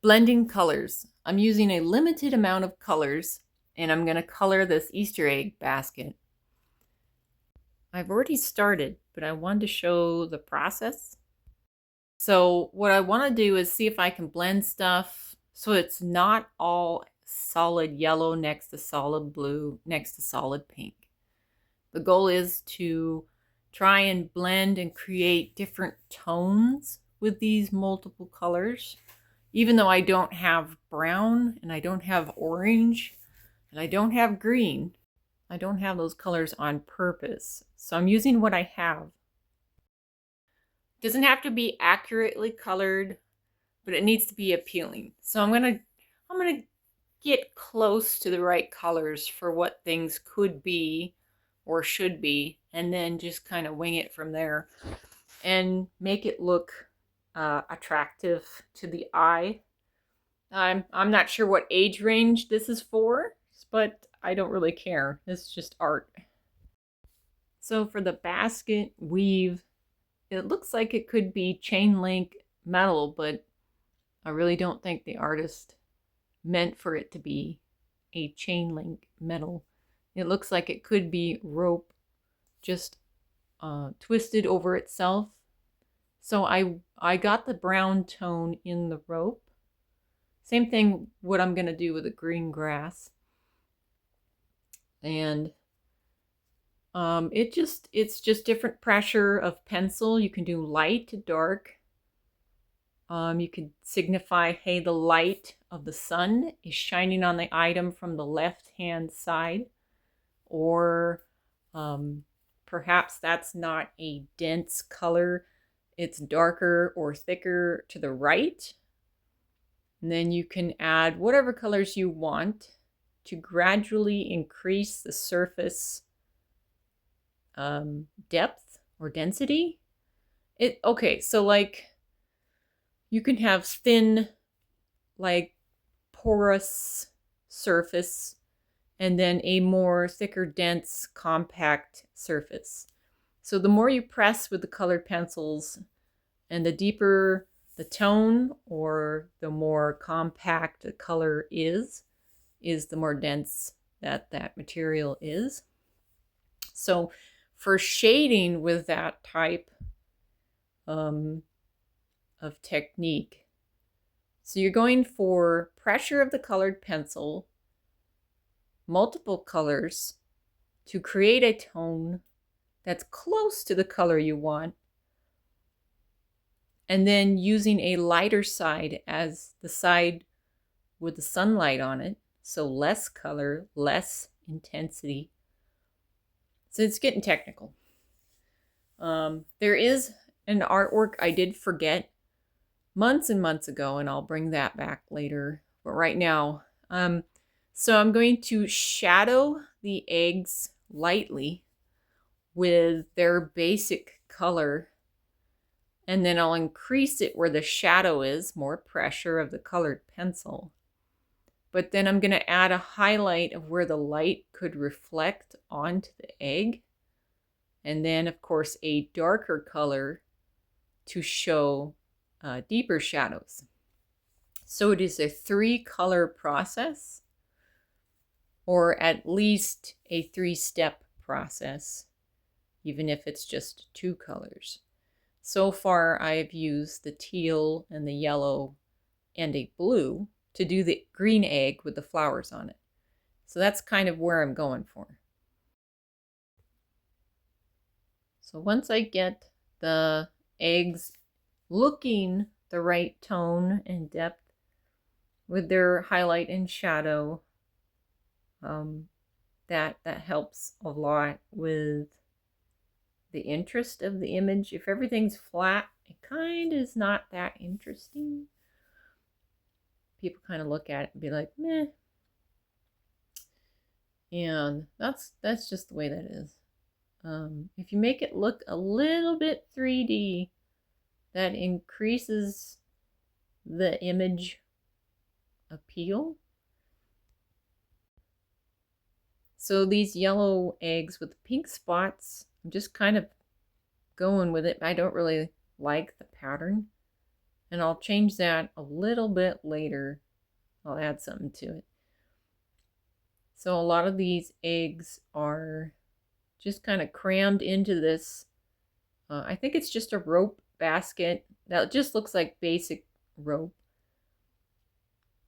Blending colors. I'm using a limited amount of colors, and I'm going to color this Easter egg basket. I've already started, but I wanted to show the process. So what I want to do is see if I can blend stuff so it's not all solid yellow next to solid blue next to solid pink. The goal is to try and blend and create different tones with these multiple colors. Even though I don't have brown and I don't have orange and I don't have green, I don't have those colors on purpose. So I'm using what I have. It doesn't have to be accurately colored, but it needs to be appealing. So I'm gonna get close to the right colors for what things could be or should be, and then just kind of wing it from there and make it look attractive to the eye. I'm not sure what age range this is for, but I don't really care. It's just art. So for the basket weave, it looks like it could be chain link metal, but I really don't think the artist meant for it to be a chain link metal. It looks like it could be rope just twisted over itself. So I got the brown tone in the rope. Same thing what I'm going to do with the green grass. And it's just different pressure of pencil. You can do light to dark. You could signify, hey, the light of the sun is shining on the item from the left-hand side. Or perhaps that's not a dense color. It's darker or thicker to the right. And then you can add whatever colors you want to gradually increase the surface depth or density. Okay, so like you can have thin, like porous surface, and then a more thicker, dense, compact surface. So the more you press with the colored pencils and the deeper the tone or the more compact the color is the more dense that material is. So for shading with that type of technique, so you're going for pressure of the colored pencil, multiple colors to create a tone that's close to the color you want, and then using a lighter side as the side with the sunlight on it, so less color, less intensity. So it's getting technical. There is an artwork I did forget months and months ago, and I'll bring that back later. But right now, so I'm going to shadow the eggs lightly with their basic color, and then I'll increase it where the shadow is, more pressure of the colored pencil. But then I'm going to add a highlight of where the light could reflect onto the egg. And then, of course, a darker color to show deeper shadows. So it is a 3-color process, or at least a 3-step process, even if it's just 2 colors. So far, I've used the teal and the yellow and a blue to do the green egg with the flowers on it. So that's kind of where I'm going for. So once I get the eggs looking the right tone and depth with their highlight and shadow, that helps a lot with the interest of the image. If everything's flat, it kind of is not that interesting. People kind of look at it and be like, meh. And that's just the way that is. If you make it look a little bit 3D, that increases the image appeal. So these yellow eggs with pink spots, I'm just kind of going with it. I don't really like the pattern. And I'll change that a little bit later. I'll add something to it. So a lot of these eggs are just kind of crammed into this. I think it's just a rope basket that just looks like basic rope.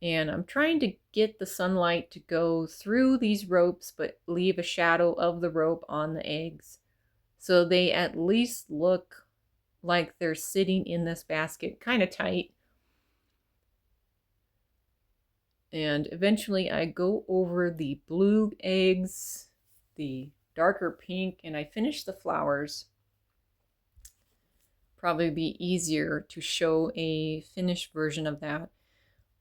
And I'm trying to get the sunlight to go through these ropes but leave a shadow of the rope on the eggs, so they at least look like they're sitting in this basket kind of tight. And eventually I go over the blue eggs, the darker pink, and I finish the flowers. Probably be easier to show a finished version of that.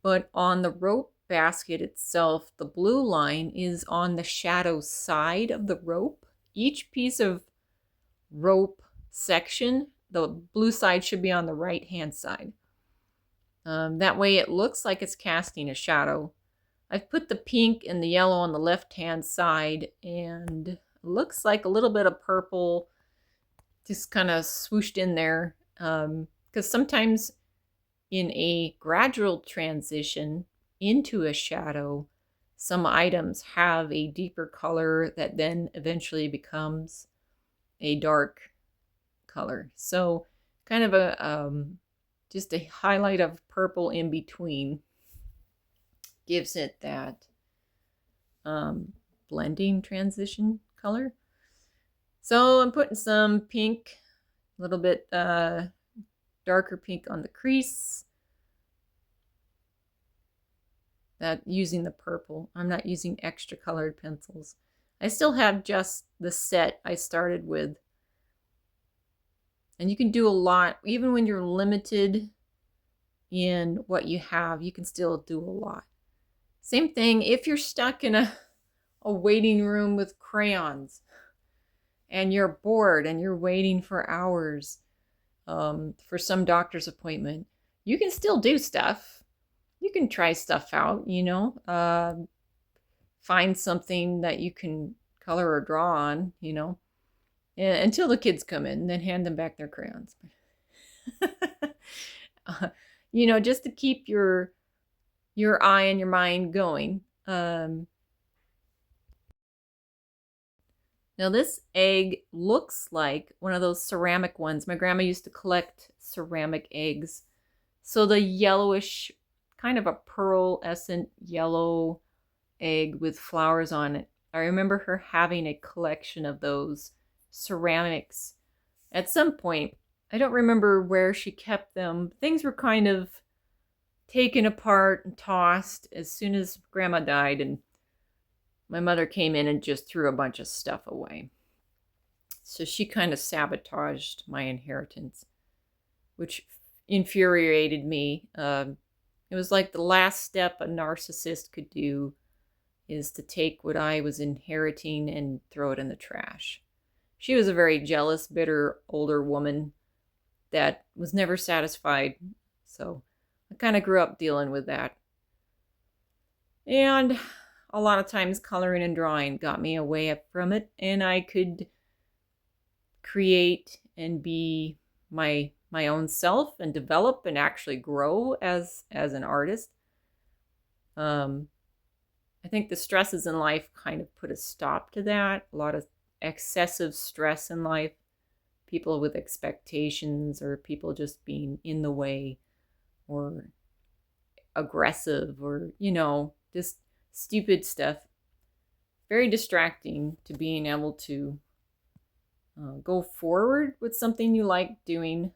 But on the rope basket itself, the blue line is on the shadow side of the rope. Each piece of rope section, the blue side should be on the right hand side. That way it looks like it's casting a shadow. I've put the pink and the yellow on the left hand side, and it looks like a little bit of purple just kind of swooshed in there, because sometimes in a gradual transition into a shadow, some items have a deeper color that then eventually becomes a dark color. So kind of a just a highlight of purple in between gives it that blending transition color. So I'm putting some pink, a little bit darker pink on the crease. That using the purple. I'm not using extra colored pencils. I still have just the set I started with. And you can do a lot, even when you're limited in what you have, you can still do a lot. Same thing if you're stuck in a waiting room with crayons and you're bored and you're waiting for hours for some doctor's appointment, you can still do stuff. You can try stuff out, you know, find something that you can color or draw on, you know, until the kids come in, and then hand them back their crayons. You know, just to keep your eye and your mind going. Now this egg looks like one of those ceramic ones. My grandma used to collect ceramic eggs. So the yellowish, kind of a pearlescent yellow egg with flowers on it. I remember her having a collection of those ceramics at some point. I don't remember where she kept them. Things were kind of taken apart and tossed as soon as Grandma died, and my mother came in and just threw a bunch of stuff away. So she kind of sabotaged my inheritance, which infuriated me. It was like the last step a narcissist could do is to take what I was inheriting and throw it in the trash. She was a very jealous, bitter, older woman that was never satisfied. So I kind of grew up dealing with that. And a lot of times coloring and drawing got me away from it, and I could create and be my own self and develop and actually grow as an artist. I think the stresses in life kind of put a stop to that. A lot of excessive stress in life, people with expectations, or people just being in the way or aggressive, or, you know, just stupid stuff. Very distracting to being able to go forward with something you like doing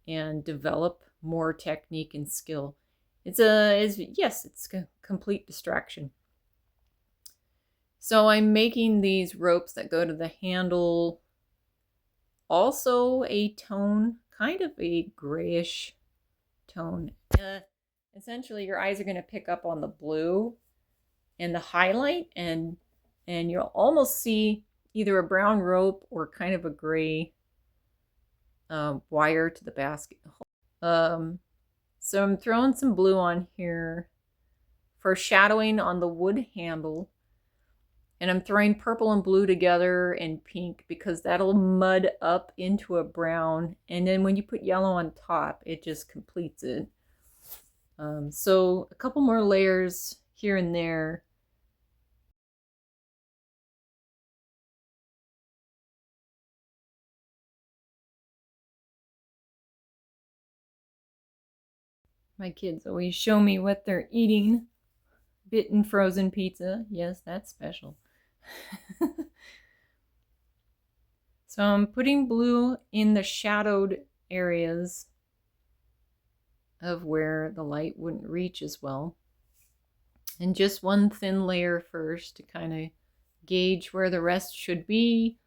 and develop more technique and skill. It's a complete distraction. So I'm making these ropes that go to the handle, also a tone, kind of a grayish tone. Essentially, your eyes are going to pick up on the blue and the highlight, and you'll almost see either a brown rope or kind of a gray wire to the basket. So I'm throwing some blue on here for shadowing on the wood handle. And I'm throwing purple and blue together and pink because that'll mud up into a brown. And then when you put yellow on top, it just completes it. So a couple more layers here and there. My kids always show me what they're eating. Bitten frozen pizza. Yes, that's special. So I'm putting blue in the shadowed areas of where the light wouldn't reach as well. And just one thin layer first to kind of gauge where the rest should be.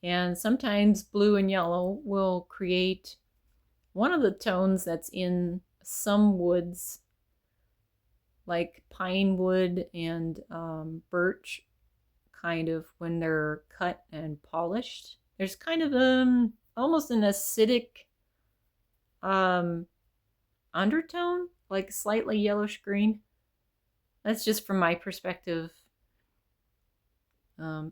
And sometimes blue and yellow will create one of the tones that's in some woods, like pine wood and birch, kind of when they're cut and polished. There's kind of almost an acidic undertone, like slightly yellowish green. That's just from my perspective.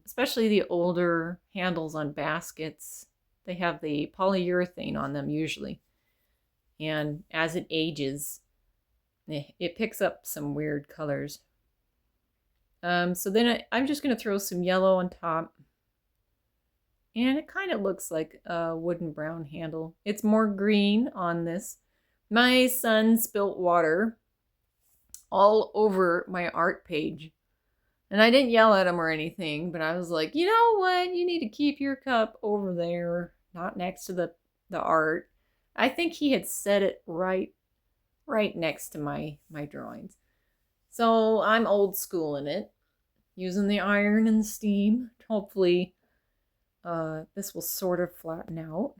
Especially the older handles on baskets, they have the polyurethane on them usually. And as it ages, it picks up some weird colors. So then I'm just going to throw some yellow on top. And it kind of looks like a wooden brown handle. It's more green on this. My son spilt water all over my art page. And I didn't yell at him or anything, but I was like, you know what? You need to keep your cup over there, not next to the art. I think he had set it right next to my drawings. So I'm old school in it, using the iron and the steam. Hopefully this will sort of flatten out.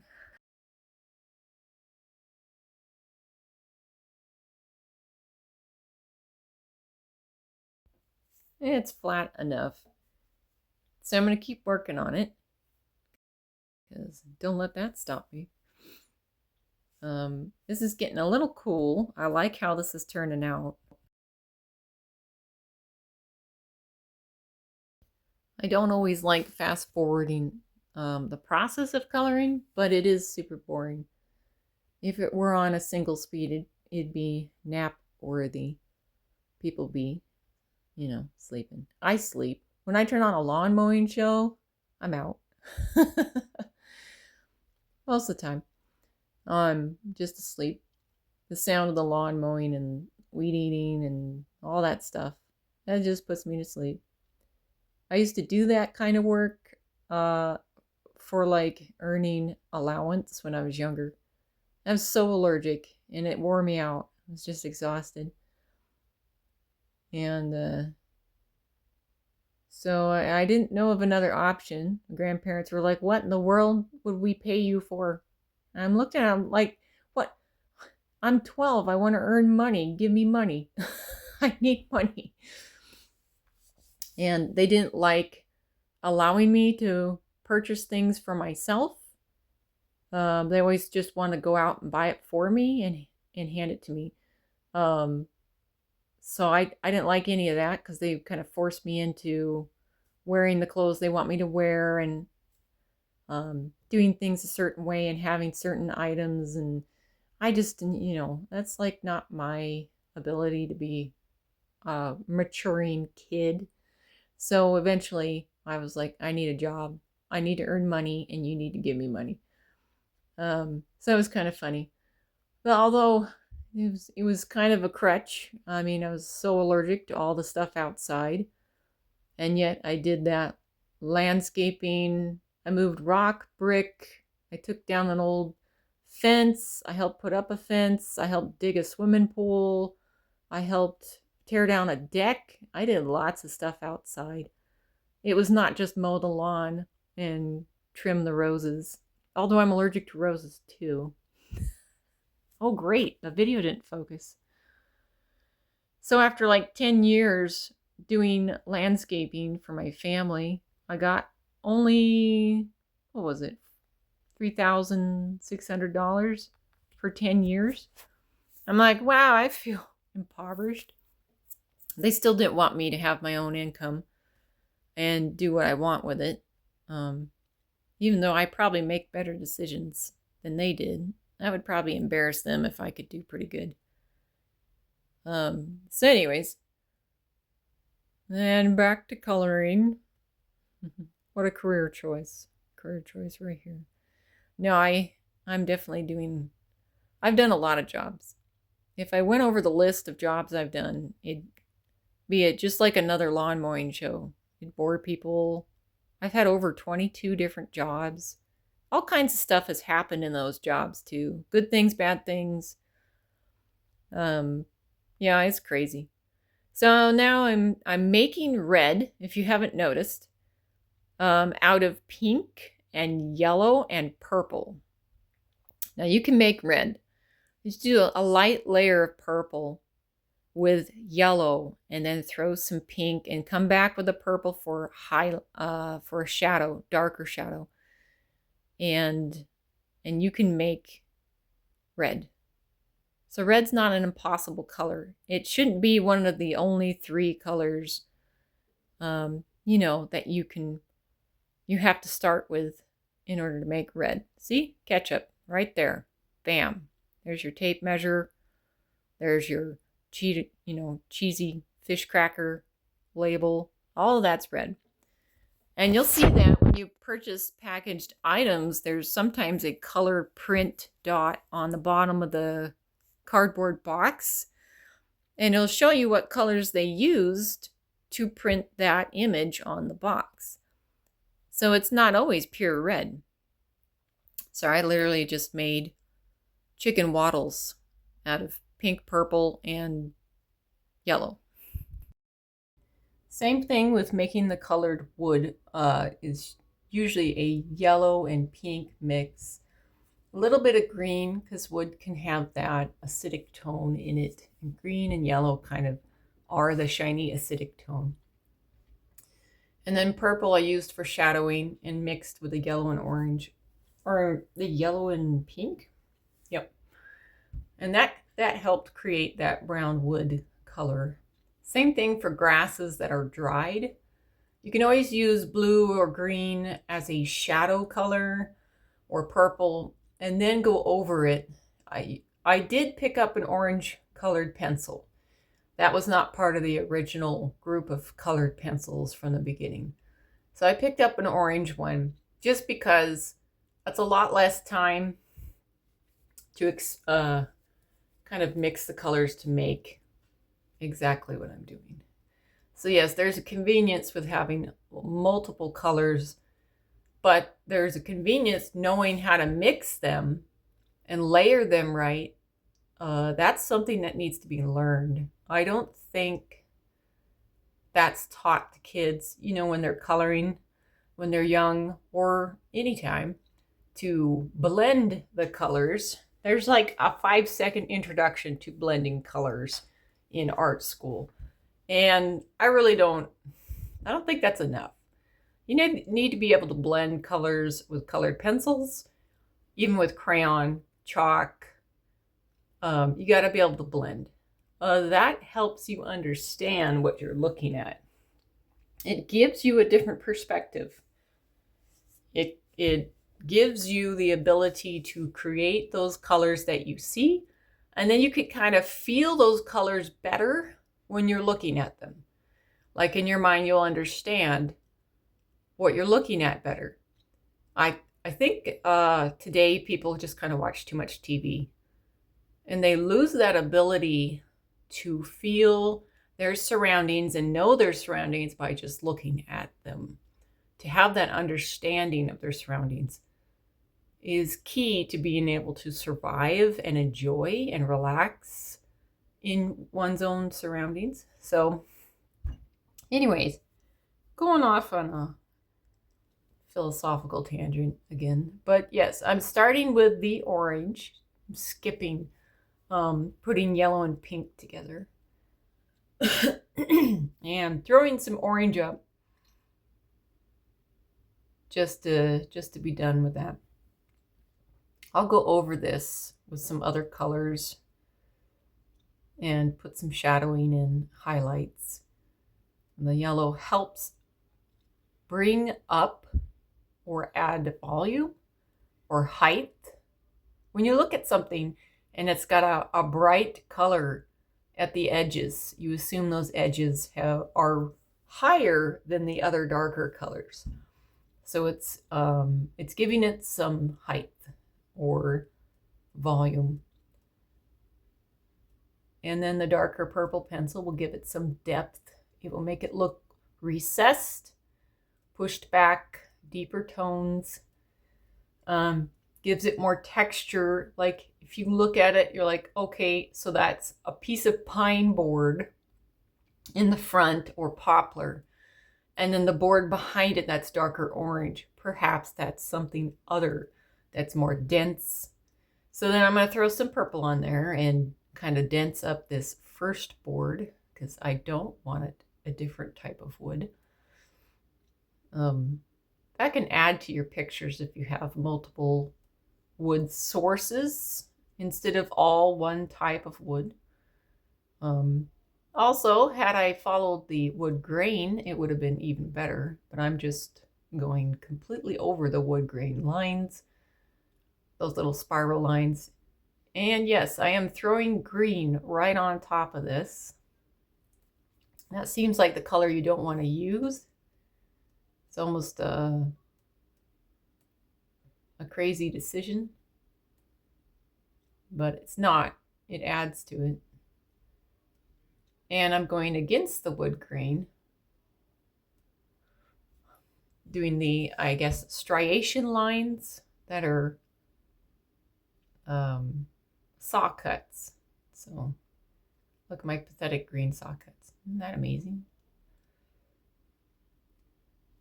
It's flat enough. So I'm going to keep working on it, because don't let that stop me. This is getting a little cool. I like how this is turning out. I don't always like fast forwarding the process of coloring, but it is super boring. If it were on a single speed, it'd be nap worthy. People be, sleeping. I sleep. When I turn on a lawn mowing show, I'm out. Most of the time. I'm just asleep. The sound of the lawn mowing and weed eating and all that stuff, that just puts me to sleep. I used to do that kind of work for like earning allowance when I was younger. I was so allergic and it wore me out. I was just exhausted. And so I didn't know of another option. My grandparents were like, what in the world would we pay you for? And I'm looking at them like, what? I'm 12. I want to earn money. Give me money. I need money. And they didn't like allowing me to purchase things for myself. They always just want to go out and buy it for me and hand it to me. So I didn't like any of that because they kind of forced me into wearing the clothes they want me to wear and doing things a certain way and having certain items. And I just, that's like not my ability to be a maturing kid. So eventually I was like, I need a job. I need to earn money and you need to give me money. So it was kind of funny. But although it was kind of a crutch. I mean, I was so allergic to all the stuff outside. And yet I did that landscaping. I moved rock, brick. I took down an old fence. I helped put up a fence. I helped dig a swimming pool. I helped tear down a deck. I did lots of stuff outside. It was not just mow the lawn and trim the roses, although I'm allergic to roses too. Oh, great. The video didn't focus. So after like 10 years doing landscaping for my family, I got only, what was it? $3,600 for 10 years. I'm like, wow, I feel impoverished. They still didn't want me to have my own income. and do what I want with it. Even though I probably make better decisions than they did. I would probably embarrass them if I could do pretty good. So anyways, then back to coloring. What a career choice. Career choice right here. No, I'm definitely doing, I've done a lot of jobs. If I went over the list of jobs I've done, it'd be it just like another lawn mowing show. It'd bore people. I've had over 22 different jobs. All kinds of stuff has happened in those jobs too. Good things, bad things. Yeah, it's crazy. So now I'm making red, if you haven't noticed, out of pink and yellow and purple. Now you can make red. Just do a light layer of purple with yellow, and then throw some pink, and come back with the purple for for a shadow, darker shadow, and you can make red. So red's not an impossible color. It shouldn't be one of the only 3 colors, that you have to start with in order to make red. See, ketchup right there, bam. There's your tape measure. There's your cheesy fish cracker label. All of that's red. And you'll see that when you purchase packaged items, there's sometimes a color print dot on the bottom of the cardboard box. And it'll show you what colors they used to print that image on the box. So it's not always pure red. So I literally just made chicken waddles out of pink, purple, and yellow. Same thing with making the colored wood. Is usually a yellow and pink mix. A little bit of green, because wood can have that acidic tone in it. And green and yellow kind of are the shiny acidic tone. And then purple I used for shadowing and mixed with the yellow and orange. Or the yellow and pink? Yep. And that helped create that brown wood color. Same thing for grasses that are dried. You can always use blue or green as a shadow color, or purple, and then go over it. I did pick up an orange colored pencil. That was not part of the original group of colored pencils from the beginning. So I picked up an orange one just because that's a lot less time to kind of mix the colors to make exactly what I'm doing. So yes, there's a convenience with having multiple colors, but there's a convenience knowing how to mix them and layer them right. That's something that needs to be learned. I don't think that's taught to kids, when they're coloring, when they're young, or anytime, to blend the colors. There's like a 5-second introduction to blending colors in art school. And I don't think that's enough. You need to be able to blend colors with colored pencils, even with crayon, chalk. You got to be able to blend. That helps you understand what you're looking at. It gives you a different perspective. It gives you the ability to create those colors that you see, and then you can kind of feel those colors better when you're looking at them. Like in your mind, you'll understand what you're looking at better. I think today people just kind of watch too much TV, and they lose that ability to feel their surroundings and know their surroundings by just looking at them. To have that understanding of their surroundings is key to being able to survive and enjoy and relax in one's own surroundings. So anyways, going off on a philosophical tangent again, but yes, I'm starting with the orange. I'm skipping putting yellow and pink together and throwing some orange up just to be done with that. I'll go over this with some other colors and put some shadowing and highlights. And the yellow helps bring up or add volume or height. When you look at something and it's got a bright color at the edges, you assume those edges are higher than the other darker colors. So it's giving it some height or volume. And then the darker purple pencil will give it some depth. It will make it look recessed, pushed back, deeper tones. Gives it more texture. Like if you look at it, you're like, okay, so that's a piece of pine board in the front or poplar. And then the board behind it, that's darker orange. Perhaps that's something other that's more dense. So then I'm going to throw some purple on there and kind of dense up this first board because I don't want it a different type of wood. That can add to your pictures if you have multiple wood sources instead of all one type of wood. Also, had I followed the wood grain, it would have been even better, but I'm just going completely over the wood grain lines, those little spiral lines. And yes, I am throwing green right on top of this. That seems like the color you don't want to use. It's almost a crazy decision, but it's not. It adds to it. And I'm going against the wood grain, doing the, I guess, striation lines that are saw cuts. So look at my pathetic green saw cuts. Isn't that amazing?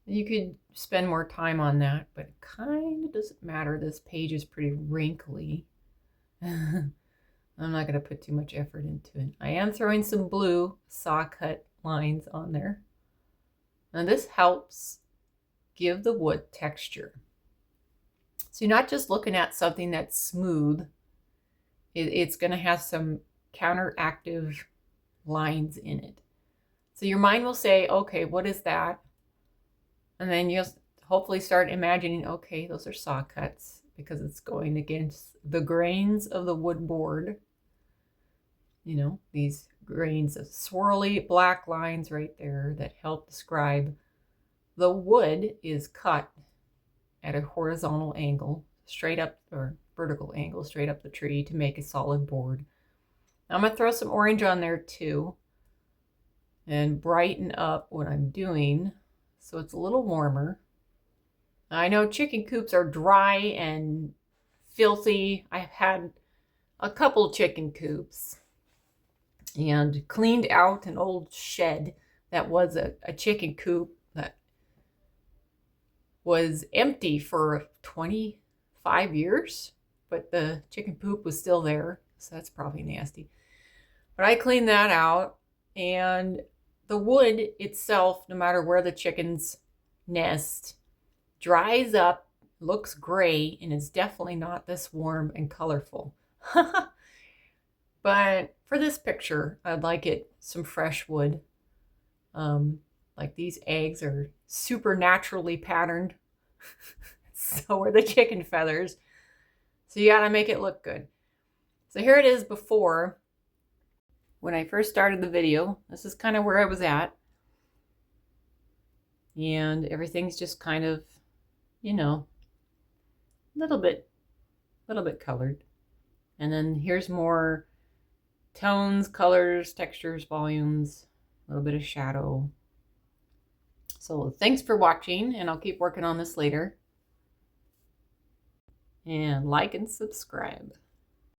You could spend more time on that, but it kind of doesn't matter. This page is pretty wrinkly. I'm not going to put too much effort into it. I am throwing some blue saw cut lines on there. And this helps give the wood texture. So you're not just looking at something that's smooth. It's going to have some counteractive lines in it. So your mind will say, okay, what is that? And then you'll hopefully start imagining, okay, those are saw cuts because it's going against the grains of the wood board. You know, these grains of swirly black lines right there that help describe the wood is cut at a horizontal angle, straight up, or vertical angle, straight up the tree to make a solid board. I'm going to throw some orange on there too and brighten up what I'm doing so it's a little warmer. I know chicken coops are dry and filthy. I've had a couple chicken coops and cleaned out an old shed that was a chicken coop that was empty for 25 years, but the chicken poop was still there, so that's probably nasty. But I cleaned that out, and the wood itself, no matter where the chickens nest, dries up, looks gray, and is definitely not this warm and colorful. But for this picture, I'd like it some fresh wood. Like these eggs are supernaturally patterned. So are the chicken feathers. So you gotta make it look good. So here it is before. When I first started the video, this is kind of where I was at. And everything's just kind of, you know, a little bit colored. And then here's more tones, colors, textures, volumes, a little bit of shadow. So thanks for watching, and I'll keep working on this later. And like and subscribe.